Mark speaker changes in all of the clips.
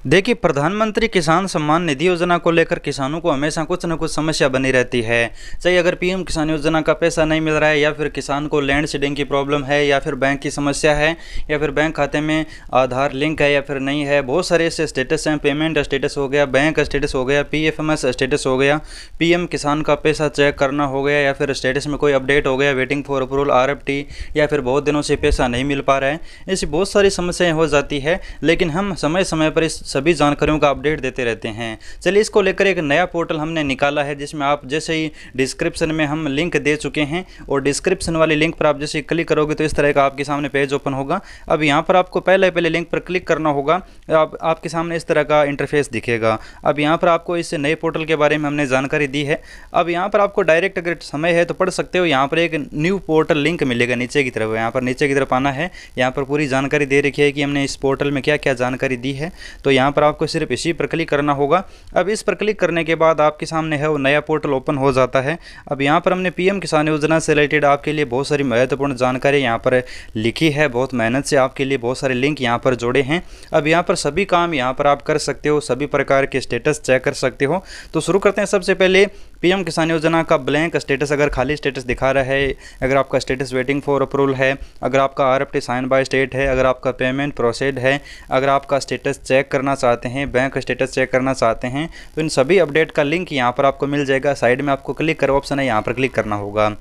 Speaker 1: देखिए, प्रधानमंत्री किसान सम्मान निधि योजना को लेकर किसानों को हमेशा कुछ न कुछ समस्या बनी रहती है। चाहे अगर पीएम किसान योजना का पैसा नहीं मिल रहा है, या फिर किसान को लैंड सीडिंग की प्रॉब्लम है, या फिर बैंक की समस्या है, या फिर बैंक खाते में आधार लिंक है या फिर नहीं है। बहुत सारे ऐसे स्टेटस हैं, पेमेंट स्टेटस हो गया, बैंक स्टेटस हो गया, पीएफएमएस स्टेटस हो गया, पीएम किसान का पैसा चेक करना हो गया, या फिर स्टेटस में कोई अपडेट हो गया, वेटिंग फॉर अप्रूवल आरएफटी, या फिर बहुत दिनों से पैसा नहीं मिल पा रहा है। ऐसी बहुत सारी समस्याएं हो जाती है, लेकिन हम समय समय पर इस सभी जानकारियों का अपडेट देते रहते हैं। चलिए, इसको लेकर एक नया पोर्टल हमने निकाला है, जिसमें आप जैसे ही डिस्क्रिप्शन में हम लिंक दे चुके हैं, और डिस्क्रिप्शन वाली लिंक पर आप जैसे ही क्लिक करोगे तो इस तरह का आपके सामने पेज ओपन होगा। अब यहाँ पर आपको पहले लिंक पर क्लिक करना होगा। आपके सामने इस तरह का इंटरफेस दिखेगा। अब यहाँ पर आपको इस नए पोर्टल के बारे में हमने जानकारी दी है। अब यहाँ पर आपको डायरेक्ट अगर समय है तो पढ़ सकते हो। यहाँ पर एक न्यू पोर्टल लिंक मिलेगा नीचे की तरफ। यहाँ पर नीचे की तरफ आना है। यहाँ पर पूरी जानकारी दे रखी है कि हमने इस पोर्टल में क्या क्या जानकारी दी है। तो यहाँ पर आपको सिर्फ इसी पर क्लिक करना होगा। अब इस पर क्लिक करने के बाद आपके सामने है वो नया पोर्टल ओपन हो जाता है। अब यहाँ पर हमने पीएम किसान योजना से रिलेटेड आपके लिए बहुत सारी महत्वपूर्ण जानकारी यहाँ पर लिखी है। बहुत मेहनत से आपके लिए बहुत सारे लिंक यहाँ पर जोड़े हैं। अब यहाँ पर सभी काम यहाँ पर आप कर सकते हो, सभी प्रकार के स्टेटस चेक कर सकते हो। तो शुरू करते हैं। सबसे पहले पीएम किसान योजना का ब्लैंक स्टेटस, अगर खाली स्टेटस दिखा रहा है, अगर आपका स्टेटस वेटिंग फॉर अप्रूवल है, अगर आपका आरएफटी साइन बाय स्टेट है, अगर आपका पेमेंट प्रोसेड है, अगर आपका स्टेटस चेक करना चाहते हैं, बैंक स्टेटस चेक करना चाहते हैं, तो इन सभी अपडेट का लिंक यहाँ पर आपको मिल जाएगा। साइड में आपको क्लिक करो ऑप्शन है, यहाँ पर क्लिक करना होगा।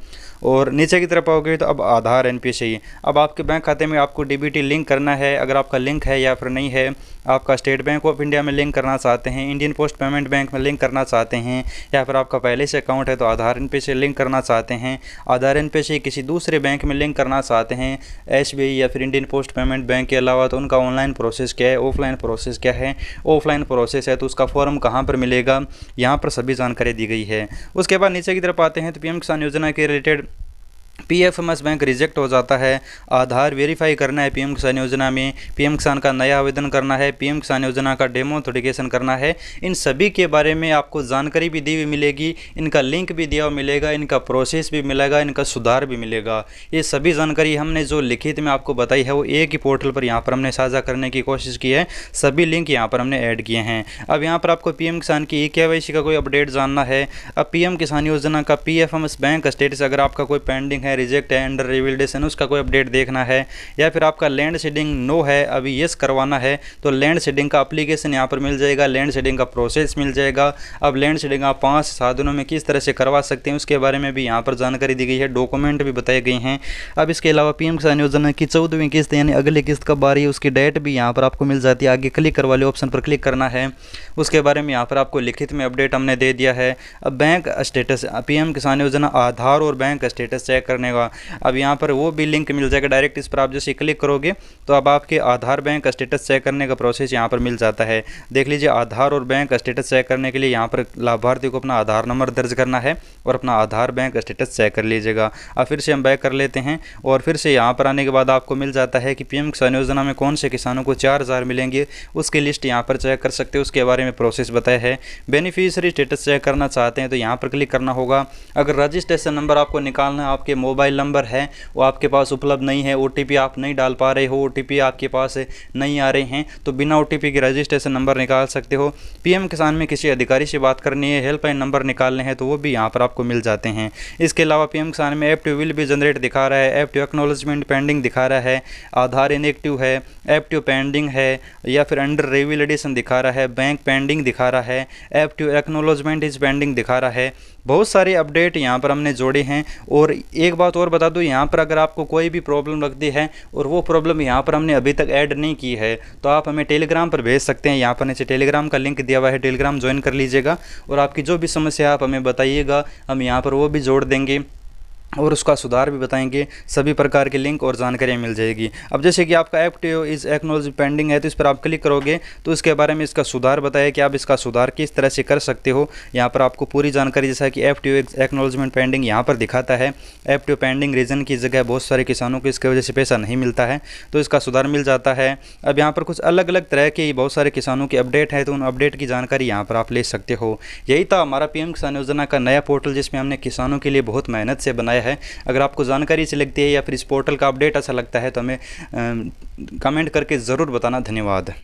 Speaker 1: और नीचे की तरफ आओगे तो अब आधार एनपीएस चाहिए। अब आपके बैंक खाते में आपको डीबीटी लिंक करना है, अगर आपका लिंक है या फिर नहीं है। आपका स्टेट बैंक ऑफ इंडिया में लिंक करना चाहते हैं, इंडियन पोस्ट पेमेंट बैंक में लिंक करना चाहते हैं, या फिर आपका पहले से अकाउंट है तो आधार एनपीएस से लिंक करना चाहते हैं, आधार एनपीएस से किसी दूसरे बैंक में लिंक करना चाहते हैं, एसबीआई या फिर इंडियन पोस्ट पेमेंट बैंक के अलावा, तो उनका ऑनलाइन प्रोसेस क्या है, ऑफलाइन प्रोसेस क्या है। ऑफलाइन प्रोसेस है तो उसका फॉर्म कहाँ पर मिलेगा, यहाँ पर सभी जानकारी दी गई है। उसके बाद नीचे की तरफ आते हैं तो पीएम किसान योजना के रिलेटेड पीएफएमएस बैंक रिजेक्ट हो जाता है, आधार वेरीफाई करना है पीएम किसान योजना में, पीएम किसान का नया आवेदन करना है, पीएम किसान योजना का डेमो ऑथेंटिकेशन करना है। इन सभी के बारे में आपको जानकारी भी दी हुई मिलेगी, इनका लिंक भी दिया हुआ मिलेगा, इनका प्रोसेस भी मिलेगा, इनका सुधार भी मिलेगा। ये सभी जानकारी हमने जो लिखित में आपको बताई है वो एक ही पोर्टल पर यहाँ पर हमने साझा करने की कोशिश की है। सभी लिंक यहाँ पर हमने ऐड किए हैं। अब यहाँ पर आपको पीएम किसान की केवाईसी का कोई अपडेट जानना है। अब पीएम किसान योजना का पीएफएमएस बैंक स्टेटस, अगर आपका कोई पेंडिंग है, रिजेक्ट है, अंडर रिविल्डेशन, उसका कोई अपडेट देखना है, या फिर आपका लैंड सीडिंग नो है, अभी यस करवाना है, तो लैंड सीडिंग का एप्लीकेशन यहाँ पर मिल जाएगा, लैंड सीडिंग का प्रोसेस मिल जाएगा। अब लैंड सीडिंग आप 5 साधनों में किस तरह से करवा सकते हैं उसके बारे में भी यहाँ पर जानकारी दी गई है, डॉक्यूमेंट भी बताए गए हैं। अब इसके अलावा पीएम किसान योजना की 14वीं किस्त यानी अगली किस्त कब आ रही है उसकी डेट भी यहाँ पर आपको मिल जाती है। आगे क्लिक कर वाले ऑप्शन पर क्लिक करना है, उसके बारे में यहाँ पर आपको लिखित में अपडेट हमने दे दिया है। अब बैंक स्टेटस, पीएम किसान योजना आधार और बैंक स्टेटस चेक करने का, अब यहाँ पर वो भी लिंक मिल जाएगा। डायरेक्ट इस पर आप जैसे क्लिक करोगे तो अब आपके आधार बैंक स्टेटस चेक करने का प्रोसेस यहाँ पर मिल जाता है। देख लीजिए, आधार और बैंक स्टेटस चेक करने के लिए यहाँ पर लाभार्थी को अपना आधार नंबर दर्ज करना है और अपना आधार बैंक स्टेटस चेक कर लीजिएगा। अब फिर से हम बैक कर लेते हैं, और फिर से यहाँ पर आने के बाद आपको मिल जाता है कि पीएम किसान योजना में कौन से किसानों को 4000 मिलेंगे, उसकी लिस्ट यहाँ पर चेक कर सकते हो। उसके बारे में प्रोसेस बताया है। बेनिफिशियरी स्टेटस चेक करना चाहते हैं तो यहाँ पर क्लिक करना होगा। अगर रजिस्ट्रेशन नंबर आपको निकालना है, आपके मोबाइल नंबर है वो आपके पास उपलब्ध नहीं है, ओटीपी आप नहीं डाल पा रहे हो, ओटीपी आपके पास नहीं आ रहे हैं, तो बिना ओटीपी के रजिस्ट्रेशन नंबर निकाल सकते हो। पीएम किसान में किसी अधिकारी से बात करनी है, हेल्पलाइन नंबर निकालने हैं, तो वो भी यहाँ पर आपको मिल जाते हैं। इसके अलावा पीएम किसान में एफ टू विल भी जनरेट दिखा रहा है, एफ टू एक्नॉलेजमेंट पेंडिंग दिखा रहा है, आधार इनएक्टिव है, एफ टू पेंडिंग है, या फिर अंडर रिविलिडेशन दिखा रहा है, बैंक पेंडिंग दिखा रहा है, F two acknowledgement is pending दिखा रहा है। बहुत सारे अपडेट यहाँ पर हमने जोड़े हैं। और एक बात और बता दूँ, यहाँ पर अगर आपको कोई भी प्रॉब्लम लगती है और वो प्रॉब्लम यहाँ पर हमने अभी तक ऐड नहीं की है, तो आप हमें टेलीग्राम पर भेज सकते हैं। यहाँ पर नीचे टेलीग्राम का लिंक दिया हुआ है, टेलीग्राम ज्वाइन कर लीजिएगा और आपकी जो भी समस्या है आप हमें बताइएगा, हम यहाँ पर वो भी जोड़ देंगे और उसका सुधार भी बताएंगे। सभी प्रकार के लिंक और जानकारियाँ मिल जाएगी। अब जैसे कि आपका F two is acknowledge pending है, तो इस पर आप क्लिक करोगे तो इसके बारे में इसका सुधार बताया कि आप इसका सुधार किस तरह से कर सकते हो। यहाँ पर आपको पूरी जानकारी, जैसा कि एफ टू एक्नॉलेजमेंट पेंडिंग यहाँ पर दिखाता है, एफ टू पेंडिंग रीजन की जगह बहुत सारे किसानों को इसकी वजह से पैसा नहीं मिलता है, तो इसका सुधार मिल जाता है। अब यहाँ पर कुछ अलग अलग तरह के बहुत सारे किसानों के अपडेट है, तो उन अपडेट की जानकारी यहाँ पर आप ले सकते हो। यही था हमारा पीएम किसान योजना का नया पोर्टल, जिसमें हमने किसानों के लिए बहुत मेहनत से बनाया है। अगर आपको जानकारी अच्छी लगती है या फिर इस पोर्टल का अपडेट अच्छा लगता है तो हमें कमेंट करके ज़रूर बताना। धन्यवाद।